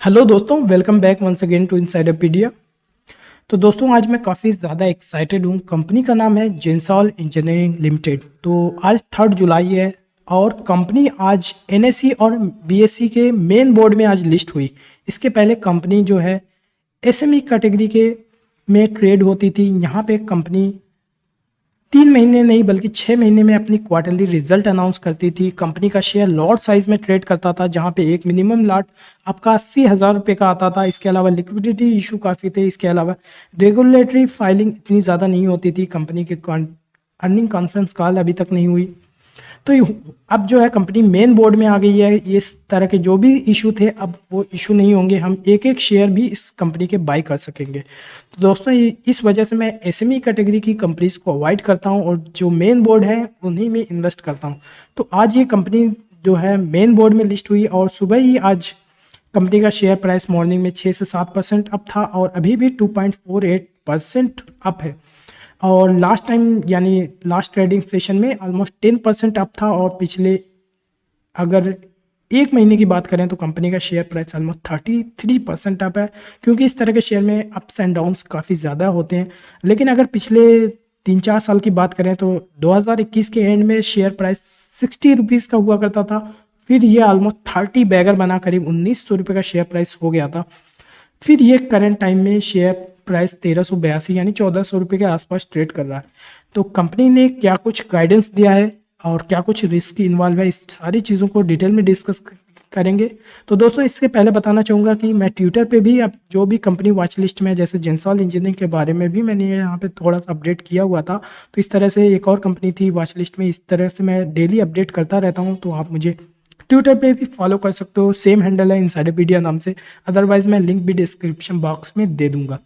Hello दोस्तों, welcome back once again to Insiderpedia. तो दोस्तों, आज मैं काफ़ी ज़्यादा एक्साइटेड हूँ। कंपनी का नाम है जेंसॉल इंजीनियरिंग लिमिटेड। तो आज 3 जुलाई है और कंपनी आज एनएसई और बीएसई के मेन बोर्ड में आज लिस्ट हुई। इसके पहले कंपनी जो है एसएमई कैटेगरी के में ट्रेड होती थी। यहाँ पे कंपनी 3 महीने नहीं बल्कि 6 महीने में अपनी क्वार्टरली रिजल्ट अनाउंस करती थी। कंपनी का शेयर लॉट साइज में ट्रेड करता था, जहां पे एक मिनिमम लॉट आपका 80,000 रुपये का आता था। इसके अलावा लिक्विडिटी इशू काफ़ी थे। इसके अलावा रेगुलेटरी फाइलिंग इतनी ज़्यादा नहीं होती थी। कंपनी के अर्निंग कॉन्फ्रेंस कॉल अभी तक नहीं हुई। तो अब जो है कंपनी मेन बोर्ड में आ गई है। इस तरह के जो भी इशू थे अब वो इशू नहीं होंगे। हम एक एक शेयर भी इस कंपनी के बाई कर सकेंगे। तो दोस्तों, इस वजह से मैं एसएमई कैटेगरी की कंपनीज को अवॉइड करता हूं और जो मेन बोर्ड है उन्हीं में इन्वेस्ट करता हूं। तो आज ये कंपनी जो है मेन बोर्ड में लिस्ट हुई और सुबह ही आज कंपनी का शेयर प्राइस मॉर्निंग में 6 से 7% अप था और अभी भी 2.48% अप है। और लास्ट टाइम यानी लास्ट ट्रेडिंग सेशन में ऑलमोस्ट 10% अप था। और पिछले अगर एक महीने की बात करें तो कंपनी का शेयर प्राइस ऑलमोस्ट 33% अप है, क्योंकि इस तरह के शेयर में अप्स एंड डाउन्स काफ़ी ज़्यादा होते हैं। लेकिन अगर पिछले 3-4 साल की बात करें तो 2021 के एंड में शेयर प्राइस 60 रुपीज़ का हुआ करता था। फिर ये ऑलमोस्ट 30 बैगर बना करीब 1900 रुपये का शेयर प्राइस हो गया था। फिर ये करंट टाइम में शेयर प्राइस 1382 यानी 1400 रुपये के आसपास ट्रेड कर रहा है। तो कंपनी ने क्या कुछ गाइडेंस दिया है और क्या कुछ रिस्क इन्वॉल्व है, इस सारी चीज़ों को डिटेल में डिस्कस करेंगे। तो दोस्तों, इससे पहले बताना चाहूँगा कि मैं ट्विटर पे भी अब जो भी कंपनी वॉच लिस्ट में जैसे जेंसॉल इंजीनियरिंग के बारे में भी मैंने यहाँ पे थोड़ा सा अपडेट किया हुआ था। तो इस तरह से एक और कंपनी थी वॉच लिस्ट में। इस तरह से मैं डेली अपडेट करता रहता हूँ। तो आप मुझे ट्विटर पे भी फॉलो कर सकते हो, सेम हैंडल है इनसाइडरपीडिया नाम से। अदरवाइज मैं लिंक भी डिस्क्रिप्शन बॉक्स में दे दूंगा।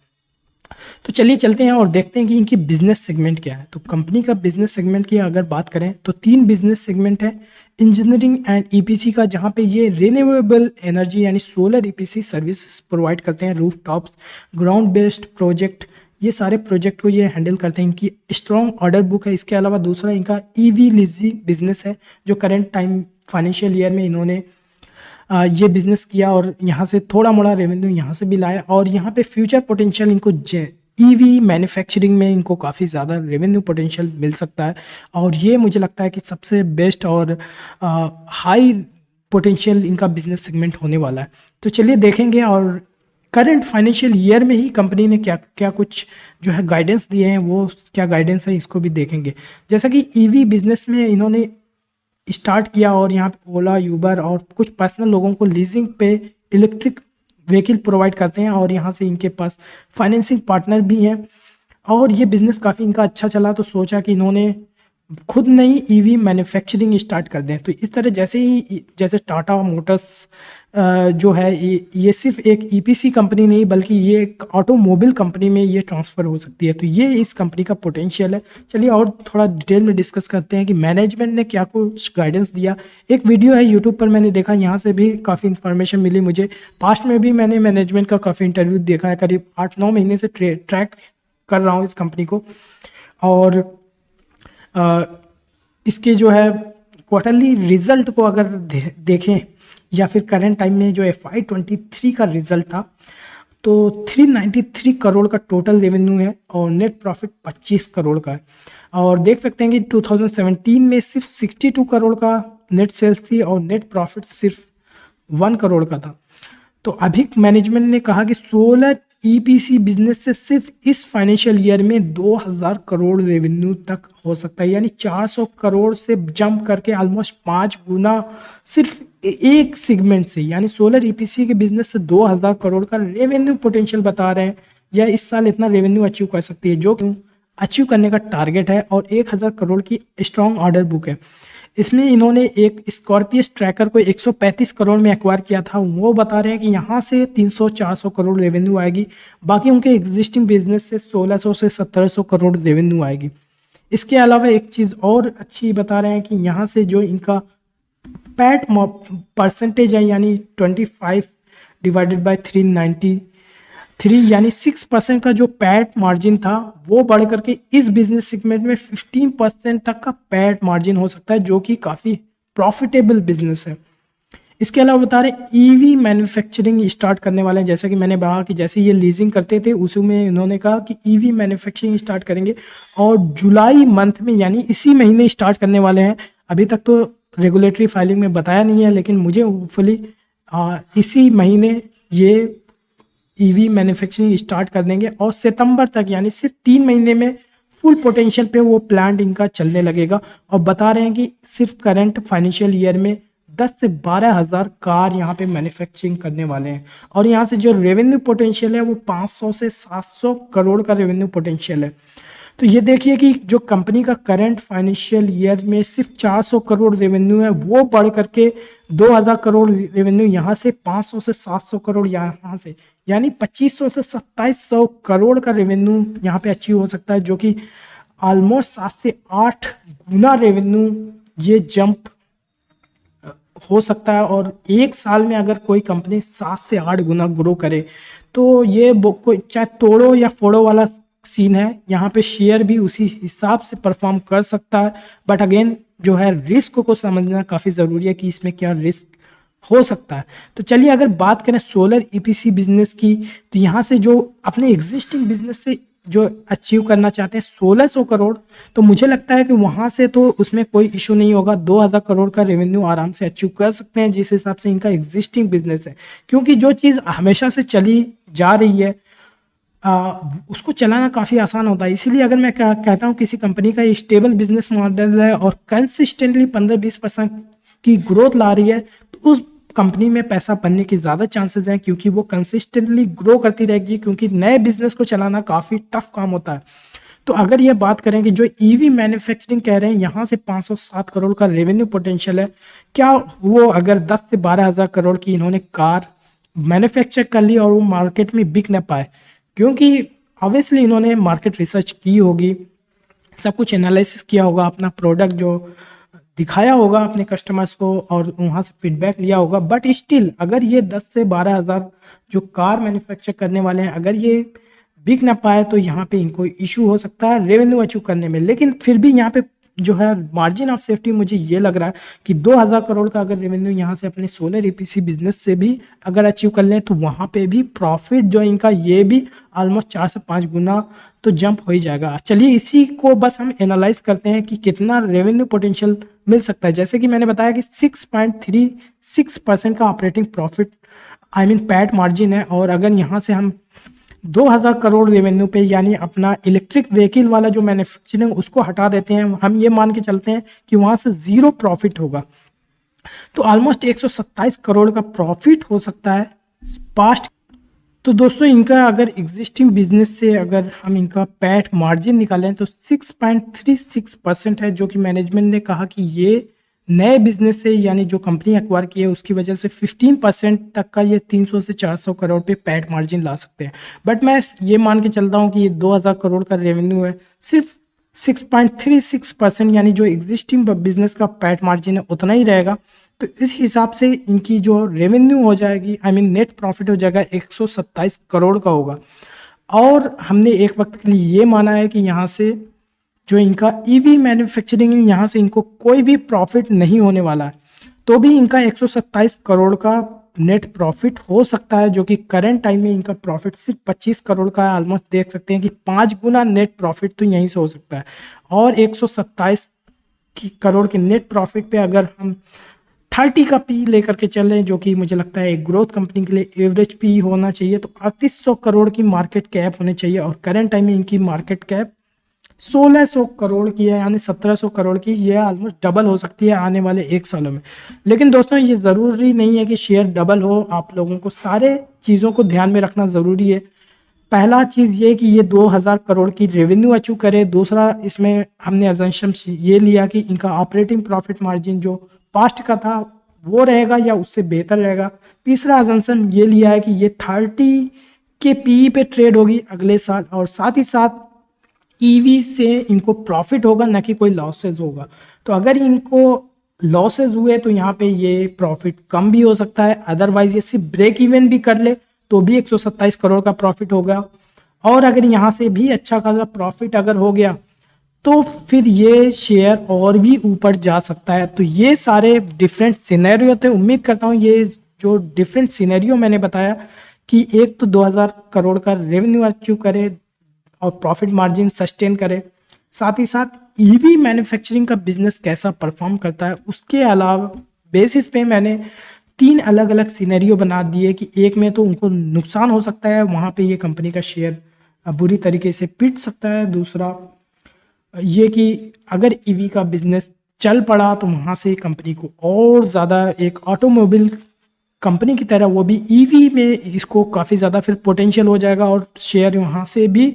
तो चलिए चलते हैं और देखते हैं कि इनकी बिजनेस सेगमेंट क्या है। तो कंपनी का बिजनेस सेगमेंट की अगर बात करें तो 3 बिजनेस सेगमेंट है। इंजीनियरिंग एंड ईपीसी का, जहां पे ये रिन्यूएबल एनर्जी यानी सोलर ईपीसी सर्विसेज प्रोवाइड करते हैं। Roof tops, ground based project, ये सारे प्रोजेक्ट को ये हैंडल करते हैं। इनकी स्ट्रॉन्ग ऑर्डर बुक है। इसके अलावा दूसरा इनका ईवी लीजी बिजनेस है, जो करंट टाइम फाइनेंशियल ईयर में इन्होंने ये बिजनेस किया और यहाँ से थोड़ा मोड़ा रेवेन्यू यहाँ से भी लाया। और यहाँ पे फ्यूचर पोटेंशियल इनको ईवी मैन्युफैक्चरिंग में इनको काफ़ी ज़्यादा रेवेन्यू पोटेंशियल मिल सकता है। और ये मुझे लगता है कि सबसे बेस्ट और हाई पोटेंशियल इनका बिजनेस सेगमेंट होने वाला है। तो चलिए देखेंगे और करंट फाइनेंशियल ईयर में ही कंपनी ने क्या क्या कुछ जो है गाइडेंस दिए हैं, वो क्या गाइडेंस है इसको भी देखेंगे। जैसा कि ईवी बिजनेस में इन्होंने स्टार्ट किया और यहाँ पे ओला, यूबर और कुछ पर्सनल लोगों को लीजिंग पे इलेक्ट्रिक व्हीकल प्रोवाइड करते हैं और यहाँ से इनके पास फाइनेंसिंग पार्टनर भी हैं। और ये बिजनेस काफ़ी इनका अच्छा चला, तो सोचा कि इन्होंने खुद नई ईवी मैन्युफैक्चरिंग स्टार्ट कर दें। तो इस तरह जैसे टाटा मोटर्स जो है ये सिर्फ एक ईपीसी कंपनी नहीं बल्कि ये एक ऑटोमोबाइल कंपनी में ये ट्रांसफ़र हो सकती है। तो ये इस कंपनी का पोटेंशियल है। चलिए और थोड़ा डिटेल में डिस्कस करते हैं कि मैनेजमेंट ने क्या कुछ गाइडेंस दिया। एक वीडियो है यूट्यूब पर, मैंने देखा, यहाँ से भी काफ़ी इन्फॉर्मेशन मिली मुझे। पास्ट में भी मैंने मैनेजमेंट का काफ़ी इंटरव्यू देखा है, करीब 8-9 महीने से ट्रैक कर रहा हूँ इस कंपनी को। और इसके जो है क्वार्टरली रिजल्ट को अगर देखें या फिर करंट टाइम में जो FY23 का रिजल्ट था तो 393 करोड़ का टोटल रेवेन्यू है और नेट प्रॉफिट 25 करोड़ का है। और देख सकते हैं कि 2017 में सिर्फ 62 करोड़ का नेट सेल्स थी और नेट प्रॉफिट सिर्फ 1 करोड़ का था। तो अभी मैनेजमेंट ने कहा कि सोलर ईपीसी बिजनेस से सिर्फ इस फाइनेंशियल ईयर में 2000 करोड़ रेवेन्यू तक हो सकता है, यानी 400 करोड़ से जंप करके ऑलमोस्ट 5 गुना सिर्फ एक सेगमेंट से, यानी सोलर ईपीसी के बिजनेस से 2000 करोड़ का रेवेन्यू पोटेंशियल बता रहे हैं। या इस साल इतना रेवेन्यू अचीव कर सकती है, जो अचीव करने का टारगेट है। और 1000 करोड़ की स्ट्रॉन्ग ऑर्डर बुक है। इसमें इन्होंने एक स्कॉर्पियस ट्रैकर को 135 करोड़ में एक्वायर किया था। वो बता रहे हैं कि यहाँ से 300-400 करोड़ रेवेन्यू आएगी। बाकी उनके एग्जिस्टिंग बिजनेस से 1600 से 1700 करोड़ रेवेन्यू आएगी। इसके अलावा एक चीज़ और अच्छी बता रहे हैं कि यहाँ से जो इनका पैट परसेंटेज है, यानी 25 डिवाइडेड बाय 393 यानी 6% का जो पैट मार्जिन था वो बढ़ करके इस बिजनेस सेगमेंट में 15% तक का पैट मार्जिन हो सकता है, जो कि काफ़ी प्रॉफिटेबल बिजनेस है। इसके अलावा बता रहे हैं ईवी मैन्युफैक्चरिंग स्टार्ट करने वाले हैं। जैसा कि मैंने कहा कि जैसे ये लीजिंग करते थे उसी में इन्होंने कहा कि ईवी मैन्युफैक्चरिंग स्टार्ट करेंगे और जुलाई मंथ में यानी इसी महीने स्टार्ट करने वाले हैं। अभी तक तो रेगुलेटरी फाइलिंग में बताया नहीं है, लेकिन मुझे होपफुली इसी महीने ये ईवी मैन्युफैक्चरिंग स्टार्ट कर देंगे और सितंबर तक यानी सिर्फ 3 महीने में फुल पोटेंशियल पे वो प्लांट इनका चलने लगेगा। और बता रहे हैं कि सिर्फ करंट फाइनेंशियल ईयर में 10 से 12 हज़ार कार यहाँ पे मैन्युफैक्चरिंग करने वाले हैं। और यहाँ से जो रेवेन्यू पोटेंशियल है वो 500 से 700 करोड़ का रेवेन्यू पोटेंशियल है। तो ये देखिए कि जो कंपनी का करंट फाइनेंशियल ईयर में सिर्फ 400 करोड़ रेवेन्यू है, वो बढ़ करके 2000 करोड़ रेवेन्यू यहाँ से 500 से 700 करोड़ यहाँ से, यानी 2500 से 2700 करोड़ का रेवेन्यू यहाँ पे अचीव हो सकता है, जो कि ऑलमोस्ट 7 से 8 गुना रेवेन्यू ये जंप हो सकता है। और एक साल में अगर कोई कंपनी 7 से 8 गुना ग्रो करे तो ये कोई चाहे तोड़ो या फोड़ो वाला सीन है। यहाँ पे शेयर भी उसी हिसाब से परफॉर्म कर सकता है, बट अगेन जो है रिस्क को समझना काफ़ी ज़रूरी है कि इसमें क्या रिस्क हो सकता है। तो चलिए अगर बात करें सोलर ईपीसी बिजनेस की, तो यहाँ से जो अपने एग्जिस्टिंग बिजनेस से जो अचीव करना चाहते हैं 1600 करोड़, तो मुझे लगता है कि वहाँ से तो उसमें कोई इशू नहीं होगा। 2000 करोड़ का रेवेन्यू आराम से अचीव कर सकते हैं जिस हिसाब से इनका एग्जिस्टिंग बिजनेस है, क्योंकि जो चीज़ हमेशा से चली जा रही है उसको चलाना काफ़ी आसान होता है। इसीलिए अगर मैं कहता हूँ किसी कंपनी का स्टेबल बिजनेस मॉडल है और कंसिस्टेंटली 15-20% की ग्रोथ ला रही है, तो उस कंपनी में पैसा बनने की ज़्यादा चांसेस हैं, क्योंकि वो कंसिस्टेंटली ग्रो करती रहेगी, क्योंकि नए बिजनेस को चलाना काफ़ी टफ काम होता है। तो अगर ये बात करें कि जो ईवी मैन्युफैक्चरिंग कह रहे हैं यहाँ से 507 करोड़ का रेवेन्यू पोटेंशियल है, क्या वो अगर 10 से 12 हज़ार करोड़ की इन्होंने कार मैन्युफैक्चर कर ली और वो मार्केट में बिक न पाए, क्योंकि ऑब्वियसली इन्होंने मार्केट रिसर्च की होगी, सब कुछ एनालिसिस किया होगा, अपना प्रोडक्ट जो दिखाया होगा अपने कस्टमर्स को और वहाँ से फीडबैक लिया होगा, बट स्टिल अगर ये 10 से 12 हज़ार जो कार मैन्युफैक्चर करने वाले हैं अगर ये बिक ना पाए तो यहाँ पे इनको इशू हो सकता है रेवेन्यू अचीव करने में। लेकिन फिर भी यहाँ पे जो है मार्जिन ऑफ सेफ्टी मुझे ये लग रहा है कि 2000 करोड़ का अगर रेवेन्यू यहाँ से अपने सोलर ईपीसी बिजनेस से भी अगर अचीव कर लें तो वहाँ पे भी प्रॉफिट जो इनका ये भी ऑलमोस्ट 4 से 5 गुना तो जंप हो ही जाएगा। चलिए इसी को बस हम एनालाइज करते हैं कि कितना रेवेन्यू पोटेंशियल मिल सकता है। जैसे कि मैंने बताया कि 6.36% का ऑपरेटिंग प्रॉफिट पैट मार्जिन है, और अगर यहाँ से हम 2000 करोड़ रेवेन्यू पे यानी अपना इलेक्ट्रिक व्हीकल वाला जो मैन्युफैक्चरिंग उसको हटा देते हैं, हम ये मान के चलते हैं कि वहाँ से 0 प्रॉफिट होगा, तो ऑलमोस्ट 127 करोड़ का प्रॉफिट हो सकता है पास्ट। तो दोस्तों इनका अगर एग्जिस्टिंग बिजनेस से अगर हम इनका पैट मार्जिन निकालें तो 6.36% है, जो कि मैनेजमेंट ने कहा कि ये नए बिजनेस से यानी जो कंपनी एक्वायर की है उसकी वजह से 15% तक का ये 300 से 400 करोड़ पे पैट मार्जिन ला सकते हैं। बट मैं ये मान के चलता हूँ कि ये 2000 करोड़ का रेवेन्यू है, सिर्फ 6.36% यानी जो एग्जिस्टिंग बिजनेस का पैट मार्जिन है उतना ही रहेगा। तो इस हिसाब से इनकी जो रेवेन्यू हो जाएगी नेट प्रॉफिट हो जाएगा 127 करोड़ का होगा। और हमने एक वक्त के लिए ये माना है कि यहाँ से जो इनका ईवी मैन्युफैक्चरिंग यहाँ से इनको कोई भी प्रॉफिट नहीं होने वाला है, तो भी इनका 127 करोड़ का नेट प्रॉफिट हो सकता है, जो कि करंट टाइम में इनका प्रॉफिट सिर्फ 25 करोड़ का है। ऑलमोस्ट देख सकते हैं कि 5 गुना नेट प्रॉफिट तो यहीं से हो सकता है। और 127 करोड़ के नेट प्रॉफिट पे अगर हम 30 का पी लेकर के चलें, जो कि मुझे लगता है एक ग्रोथ कंपनी के लिए एवरेज पी होना चाहिए, तो 3800 करोड़ की मार्केट कैप होनी चाहिए। और करंट टाइम में इनकी मार्केट कैप 1600 करोड़ की है, यानी 1700 करोड़ की। ये ऑलमोस्ट डबल हो सकती है आने वाले 1 सालों में। लेकिन दोस्तों ये ज़रूरी नहीं है कि शेयर डबल हो, आप लोगों को सारे चीज़ों को ध्यान में रखना ज़रूरी है। पहला चीज़ ये कि ये 2000 करोड़ की रेवेन्यू अचीव करे। दूसरा, इसमें हमने अजम्पशन ये लिया कि इनका ऑपरेटिंग प्रॉफिट मार्जिन जो पास्ट का था वो रहेगा या उससे बेहतर रहेगा। तीसरा अजम्पशन ये लिया है कि ये 30 के पी पे ट्रेड होगी अगले साल, और साथ ही साथ ईवी से इनको प्रॉफिट होगा, ना कि कोई लॉसेज होगा। तो अगर इनको लॉसेज हुए तो यहाँ पे ये प्रॉफिट कम भी हो सकता है, अदरवाइज ये सिर्फ ब्रेक इवन भी कर ले तो भी 127 करोड़ का प्रॉफिट होगा। और अगर यहाँ से भी अच्छा खासा प्रॉफिट अगर हो गया तो फिर ये शेयर और भी ऊपर जा सकता है। तो ये सारे डिफरेंट सिनेरियो थे। उम्मीद करता हूँ ये जो डिफरेंट सिनेरियो मैंने बताया कि एक तो 2000 करोड़ का रेवेन्यू अचीव करे और प्रॉफिट मार्जिन सस्टेन करे, साथ ही साथ ईवी मैन्युफैक्चरिंग का बिजनेस कैसा परफॉर्म करता है, उसके अलावा बेसिस पे मैंने 3 अलग अलग सिनेरियो बना दिए कि एक में तो उनको नुकसान हो सकता है, वहाँ पे ये कंपनी का शेयर बुरी तरीके से पिट सकता है। दूसरा ये कि अगर ईवी का बिजनेस चल पड़ा तो वहाँ से कंपनी को और ज़्यादा एक ऑटोमोबाइल कंपनी की तरह, वो भी ईवी में इसको काफ़ी ज़्यादा फिर पोटेंशियल हो जाएगा और शेयर वहाँ से भी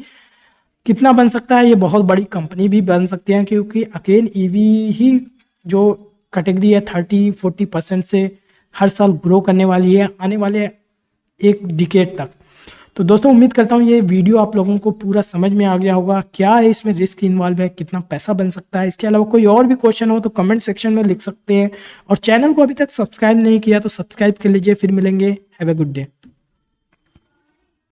कितना बन सकता है, ये बहुत बड़ी कंपनी भी बन सकती है, क्योंकि अगेन ईवी ही जो कैटेगरी है 30-40% से हर साल ग्रो करने वाली है आने वाले एक डिकेड तक। तो दोस्तों उम्मीद करता हूँ ये वीडियो आप लोगों को पूरा समझ में आ गया होगा, क्या है इसमें रिस्क इन्वॉल्व है, कितना पैसा बन सकता है। इसके अलावा कोई और भी क्वेश्चन हो तो कमेंट सेक्शन में लिख सकते हैं, और चैनल को अभी तक सब्सक्राइब नहीं किया तो सब्सक्राइब कर लीजिए। फिर मिलेंगे, हैव ए गुड डे।